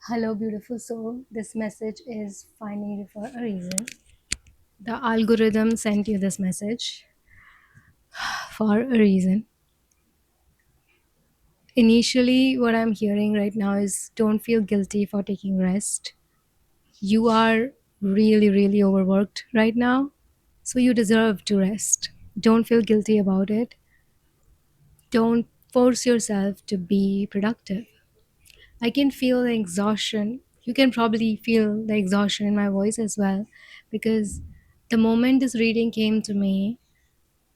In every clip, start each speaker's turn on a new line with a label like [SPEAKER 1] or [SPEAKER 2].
[SPEAKER 1] Hello, beautiful soul. This message is finding you for a reason. The algorithm sent you this message for a reason. Initially, what I'm hearing right now is don't feel guilty for taking rest. You are really, really overworked right now, so you deserve to rest. Don't feel guilty about it. Don't force yourself to be productive. I can feel the exhaustion. You can probably feel the exhaustion in my voice as well because the moment this reading came to me,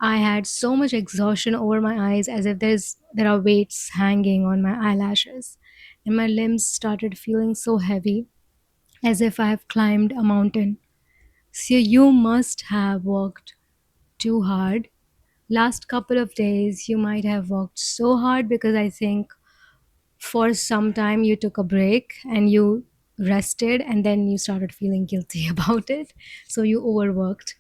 [SPEAKER 1] I had so much exhaustion over my eyes as if there are weights hanging on my eyelashes and my limbs started feeling so heavy as if I have climbed a mountain. So you must have worked too hard. Last couple of days you might have worked so hard because I think for some time you took a break and you rested and then you started feeling guilty about it, so you overworked,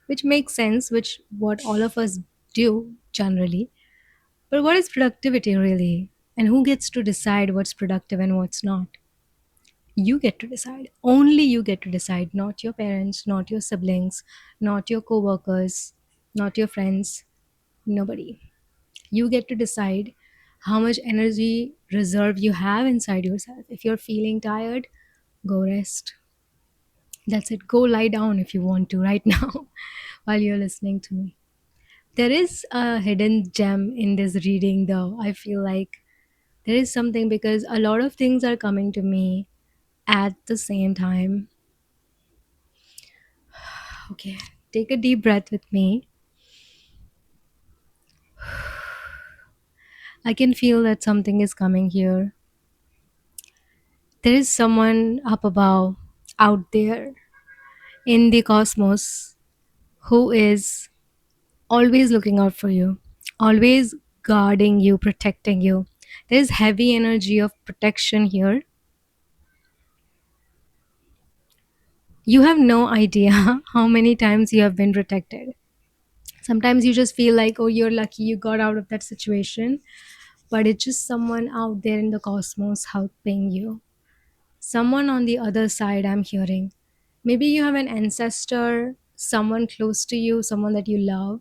[SPEAKER 1] which makes sense, which what all of us do generally. But what is productivity really, and who gets to decide what's productive and what's not? You get to decide. Only you get to decide, not your parents, not your siblings, not your co-workers, not your friends, nobody. You get to decide how much energy reserve you have inside yourself. If you're feeling tired, go rest. That's it. Go lie down if you want to right now while you're listening to me. There is a hidden gem in this reading, though. I feel like there is something because a lot of things are coming to me at the same time. Okay, take a deep breath with me. I can feel that something is coming here. There is someone up above, out there in the cosmos, who is always looking out for you, always guarding you, protecting you. There's heavy energy of protection here. You have no idea how many times you have been protected. Sometimes you just feel like, oh, you're lucky you got out of that situation, but it's just someone out there in the cosmos helping you. Someone on the other side, I'm hearing. Maybe you have an ancestor, someone close to you, someone that you love,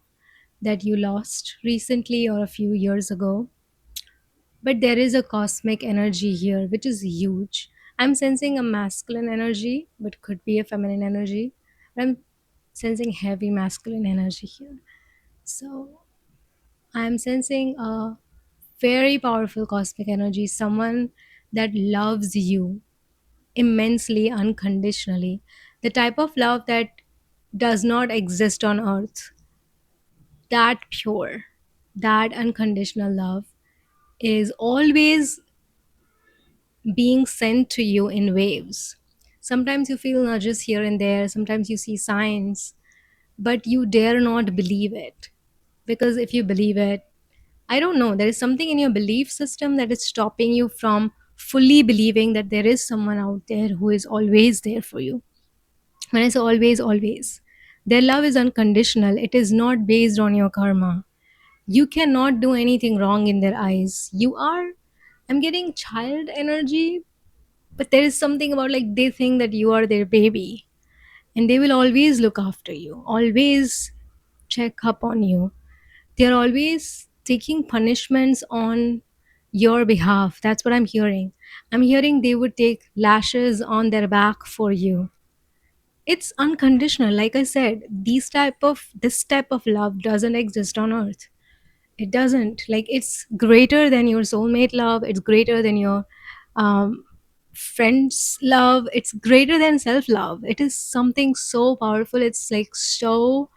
[SPEAKER 1] that you lost recently or a few years ago. But there is a cosmic energy here, which is huge. I'm sensing a masculine energy, but could be a feminine energy. But I'm sensing heavy masculine energy here. So I'm sensing a very powerful cosmic energy, someone that loves you immensely, unconditionally. The type of love that does not exist on earth. That pure, that unconditional love is always being sent to you in waves. Sometimes you feel nudges here and there, sometimes you see signs, but you dare not believe it. Because if you believe it, I don't know, there is something in your belief system that is stopping you from fully believing that there is someone out there who is always there for you. When I say always, always, their love is unconditional, it is not based on your karma. You cannot do anything wrong in their eyes. You are, I'm getting child energy, but there is something about like they think that you are their baby and they will always look after you, always check up on you. They're always taking punishments on your behalf. That's what I'm hearing. I'm hearing they would take lashes on their back for you. It's unconditional. Like I said, this type of love doesn't exist on earth. It doesn't. Like it's greater than your soulmate love. It's greater than your um, friends love. It's greater than self love. It is something so powerful. It's like so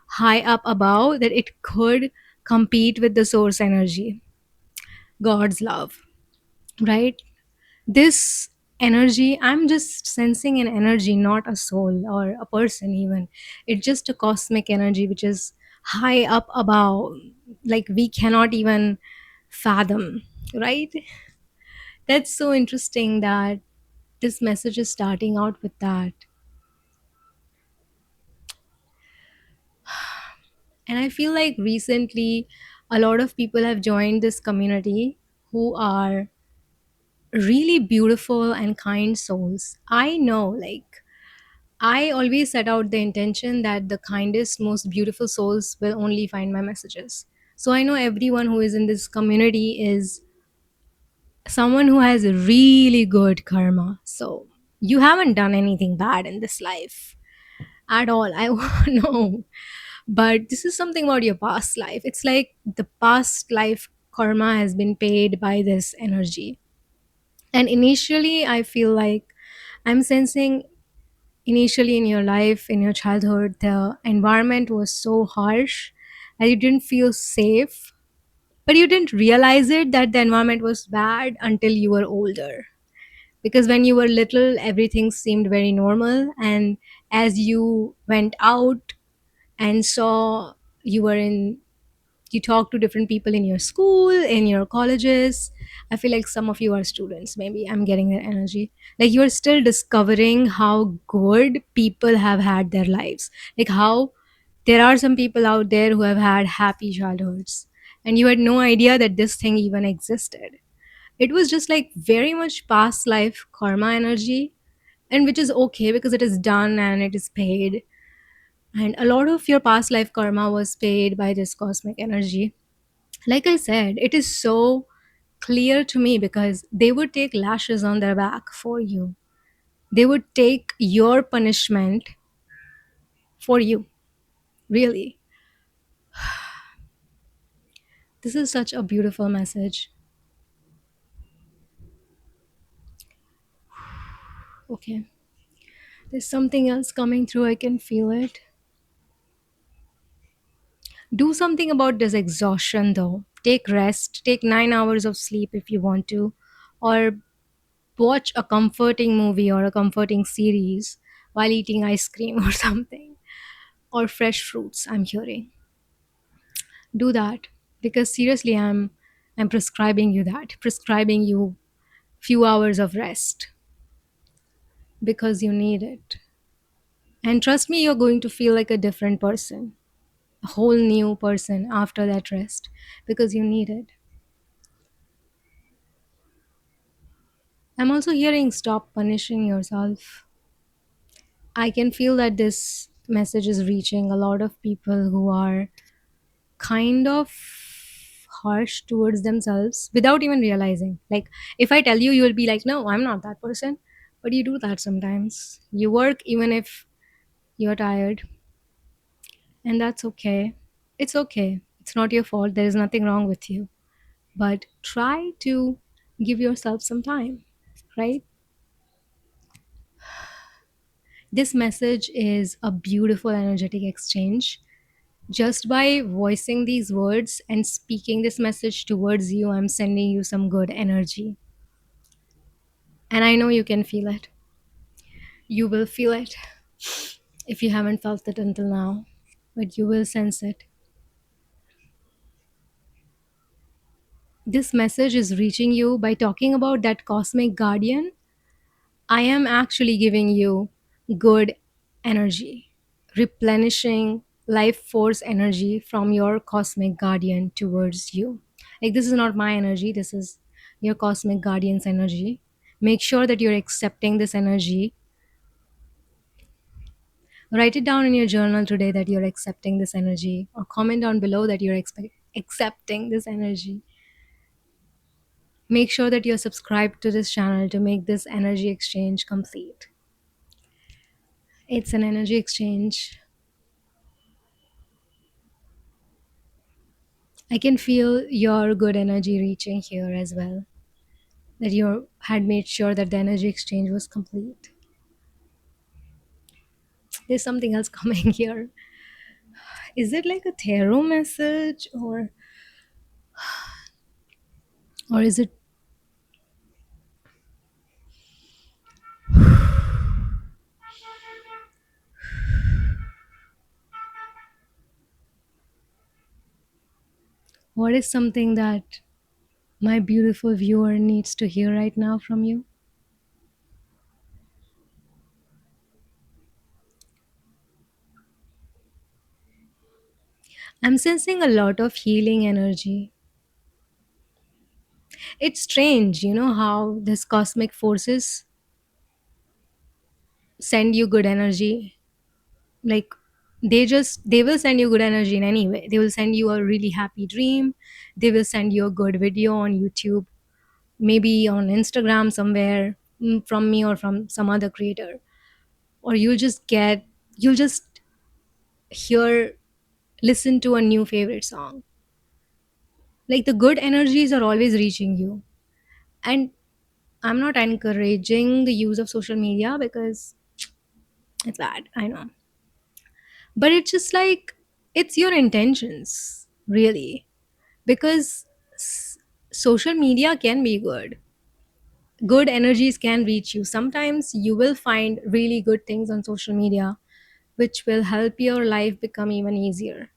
[SPEAKER 1] high up above that it could compete with the source energy, God's love, right? This energy, I'm just sensing an energy, not a soul or a person even. It's just a cosmic energy which is high up above, like we cannot even fathom, right? That's so interesting that this message is starting out with that. And I feel like recently a lot of people have joined this community who are really beautiful and kind souls. I know, like, I always set out the intention that the kindest, most beautiful souls will only find my messages. So I know everyone who is in this community is someone who has a really good karma. So you haven't done anything bad in this life at all. I know. But this is something about your past life. It's like the past life karma has been paid by this energy. And initially, I feel like I'm sensing initially in your life, in your childhood, the environment was so harsh that you didn't feel safe, but you didn't realize it that the environment was bad until you were older. Because when you were little, everything seemed very normal. And as you went out and saw, you were in, you talk to different people in your school, in your colleges. I feel like some of you are students, maybe I'm getting their energy. Like you are still discovering how good people have had their lives, like how there are some people out there who have had happy childhoods, and you had no idea that this thing even existed. It was just like very much past life karma energy, and which is okay because it is done and it is paid. And a lot of your past life karma was paid by this cosmic energy. Like I said, it is so clear to me because they would take lashes on their back for you. They would take your punishment for you. Really. This is such a beautiful message. Okay. There's something else coming through. I can feel it. Do something about this exhaustion though. Take rest. Take 9 hours of sleep if you want to. Or watch a comforting movie or a comforting series while eating ice cream or something. Or fresh fruits, I'm hearing. Do that, because seriously, I'm prescribing you that, prescribing you few hours of rest because you need it. And trust me, you're going to feel like a different person, a whole new person after that rest, because you need it. I'm also hearing stop punishing yourself. I can feel that this message is reaching a lot of people who are kind of harsh towards themselves without even realizing. Like, if I tell you, you will be like, no, I'm not that person. But you do that sometimes. You work even if you're tired, and that's okay. It's okay. It's not your fault. There is nothing wrong with you. But try to give yourself some time, right? This message is a beautiful energetic exchange. Just by voicing these words and speaking this message towards you, I'm sending you some good energy. And I know you can feel it. You will feel it if you haven't felt it until now, but you will sense it. This message is reaching you by talking about that cosmic guardian. I am actually giving you good energy, replenishing life force energy from your cosmic guardian towards you. Like, this is not my energy, this is your cosmic guardian's energy. Make sure that you're accepting this energy. Write it down in your journal today that you're accepting this energy, or comment down below that you're accepting this energy. Make sure that you're subscribed to this channel to make this energy exchange complete. It's an energy exchange. I can feel your good energy reaching here as well. That you had made sure that the energy exchange was complete. There's something else coming here. Is it like a tarot message, or is it, what is something that my beautiful viewer needs to hear right now from you? I'm sensing a lot of healing energy. It's strange, how this cosmic forces send you good energy. Like, they will send you good energy in any way. They will send you a really happy dream. They will send you a good video on YouTube, maybe on Instagram somewhere, from me or from some other creator. Or you'll just hear, listen to a new favorite song. Like, the good energies are always reaching you. And I'm not encouraging the use of social media because it's bad, I know. But it's just like, it's your intentions, really. Because s- social media can be good. Good energies can reach you. Sometimes you will find really good things on social media, which will help your life become even easier.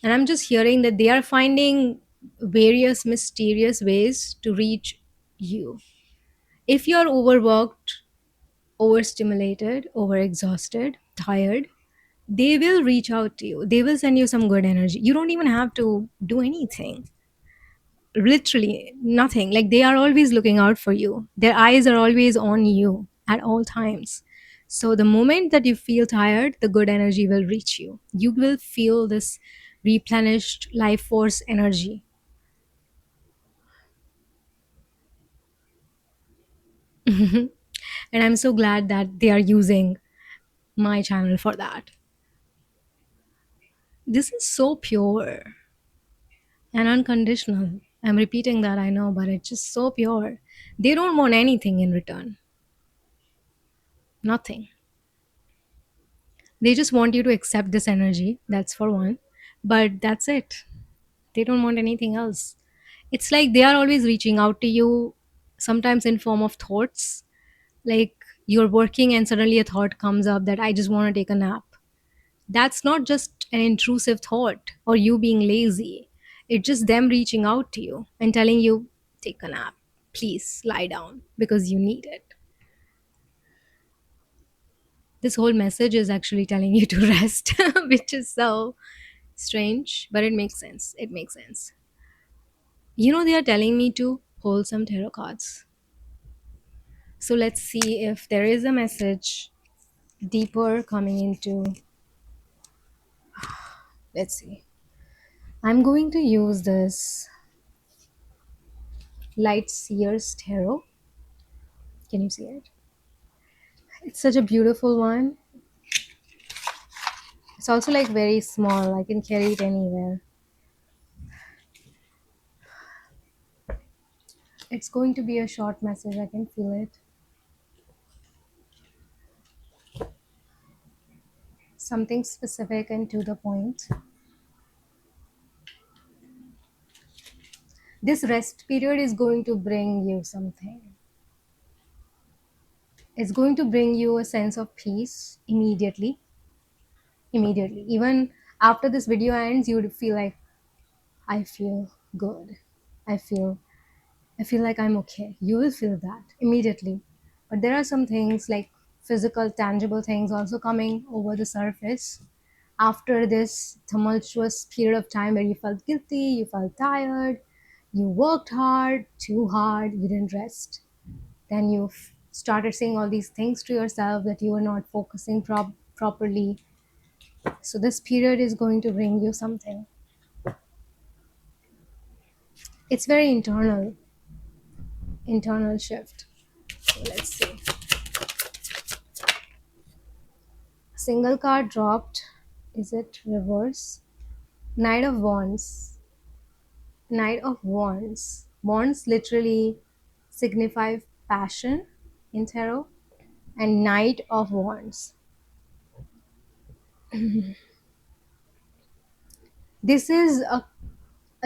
[SPEAKER 1] And I'm just hearing that they are finding various mysterious ways to reach you. If you're overworked, overstimulated, overexhausted, tired, they will reach out to you. They will send you some good energy. You don't even have to do anything. Literally nothing. Like, they are always looking out for you. Their eyes are always on you at all times. So the moment that you feel tired, the good energy will reach you. You will feel this replenished life force energy. And I'm so glad that they are using my channel for that. This is so pure and unconditional. I'm repeating that, I know, but it's just so pure. They don't want anything in return. Nothing. They just want you to accept this energy. That's for one. But that's it. They don't want anything else. It's like they are always reaching out to you, sometimes in form of thoughts. Like, you're working and suddenly a thought comes up that I just want to take a nap. That's not just an intrusive thought or you being lazy. It's just them reaching out to you and telling you, take a nap. Please lie down because you need it. This whole message is actually telling you to rest, which is so strange, but it makes sense. It makes sense. They are telling me to pull some tarot cards. So let's see if there is a message deeper coming into. Let's see. I'm going to use this Light Seers Tarot. Can you see it? It's such a beautiful one. It's also like very small. I can carry it anywhere. It's going to be a short message. I can feel it. Something specific and to the point. This rest period is going to bring you something. It's going to bring you a sense of peace immediately. Immediately. Even after this video ends, you would feel like, I feel good. I feel I feel like I'm okay. You will feel that immediately. But there are some things like physical, tangible things also coming over the surface after this tumultuous period of time where you felt guilty, you felt tired, you worked hard, too hard, you didn't rest. Then you started saying all these things to yourself that you were not focusing properly. So, this period is going to bring you something. It's very internal shift. So let's see. Single card dropped. Is it reverse? Knight of Wands. Knight of Wands. Wands literally signify passion in tarot. And Knight of Wands. This is a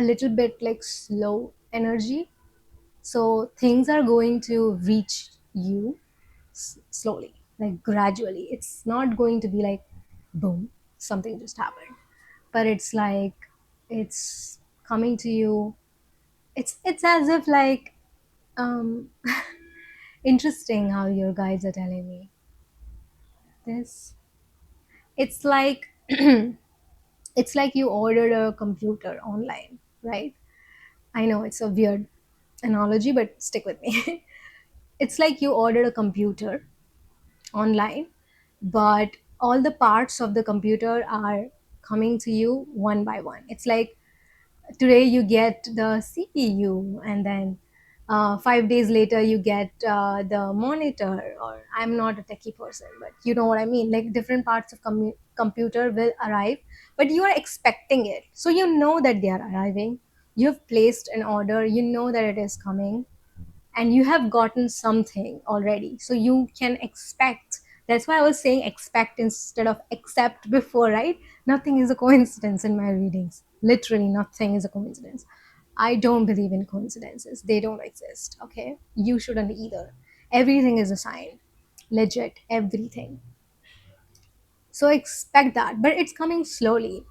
[SPEAKER 1] little bit like slow energy. So things are going to reach you slowly, like gradually. It's not going to be like, boom, something just happened. But it's like, it's coming to you. It's as if like, um interesting how your guides are telling me this. It's like it's like you ordered a computer online, right? I know it's a weird analogy, but stick with me. It's like you ordered a computer online, but all the parts of the computer are coming to you one by one. It's like today you get the CPU, and then 5 days later you get the monitor. Or I'm not a techie person, but you know what I mean. Like different parts of computer will arrive, but you are expecting it, so you know that they are arriving. You have placed an order. You know that it is coming, and you have gotten something already, so you can expect. That's why I was saying expect instead of accept before, right? Nothing is a coincidence in my readings. Literally nothing is a coincidence. I don't believe in coincidences. They don't exist. Okay, you shouldn't either. Everything is a sign. Legit, everything. So expect that, but it's coming slowly.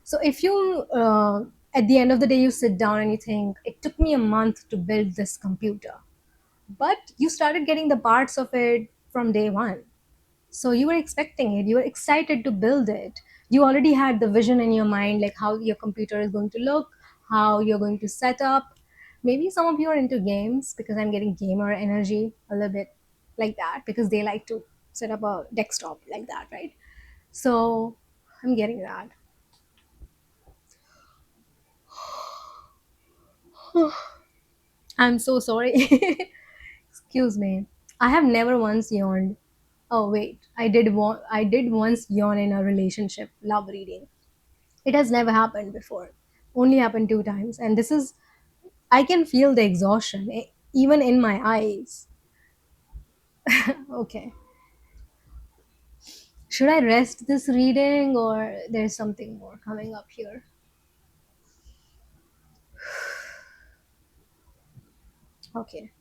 [SPEAKER 1] So if you at the end of the day you sit down and you think it took me a month to build this computer, but you started getting the parts of it from day one. So you were expecting it, you were excited to build it. You already had the vision in your mind, like how your computer is going to look, how you're going to set up. Maybe some of you are into games, because I'm getting gamer energy a little bit like that, because they like to set up a desktop like that, right? So I'm getting that. I'm so sorry. Excuse me. I have never once yawned. Oh wait, I did once yawn in a relationship love reading. It has never happened before. Only happened 2 times, and this is, I can feel the exhaustion even in my eyes. Okay. Should I rest this reading, or there's something more coming up here? Okay.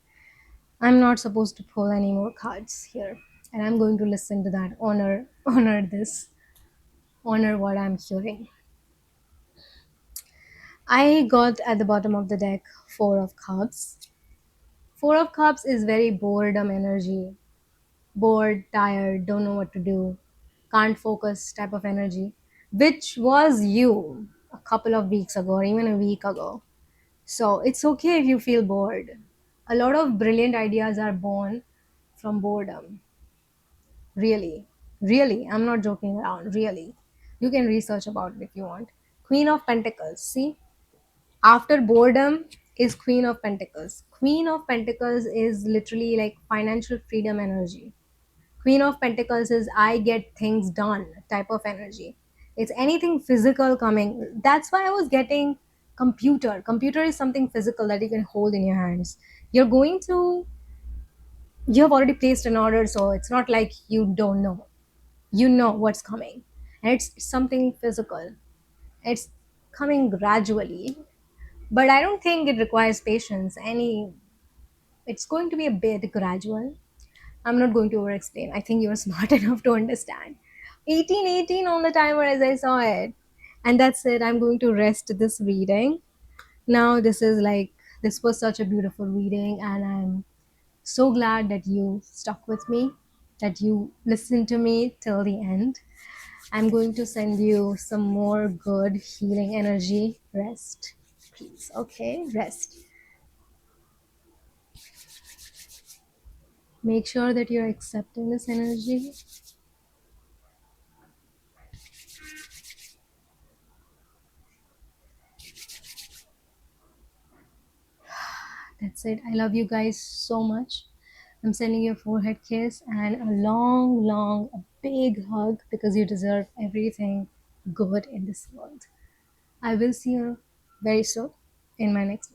[SPEAKER 1] I'm not supposed to pull any more cards here, and I'm going to listen to that. Honor this. Honor what I'm hearing. I got at the bottom of the deck Four of Cups. Four of Cups is very boredom energy. Bored, tired, don't know what to do, can't focus type of energy, which was you a couple of weeks ago or even a week ago. So it's okay if you feel bored. A lot of brilliant ideas are born from boredom. Really. Really. I'm not joking around. Really. You can research about it if you want. Queen of Pentacles. See? After boredom is Queen of Pentacles. Queen of Pentacles is literally like financial freedom energy. Queen of Pentacles is I get things done type of energy. It's anything physical coming. That's why I was getting computer. Computer is something physical that you can hold in your hands. You're going to, you have already placed an order, so it's not like you don't know. You know what's coming. And it's something physical. It's coming gradually. But I don't think it requires patience. It's going to be a bit gradual. I'm not going to over explain. I think you're smart enough to understand. 1818 on the timer as I saw it. And that's it. I'm going to rest this reading. Now, this was such a beautiful reading, and I'm so glad that you stuck with me, that you listened to me till the end. I'm going to send you some more good healing energy. Rest, please. Okay, rest. Make sure that you're accepting this energy. That's it. I love you guys so much. I'm sending you a forehead kiss and a long, long, a big hug, because you deserve everything good in this world. I will see you very soon in my next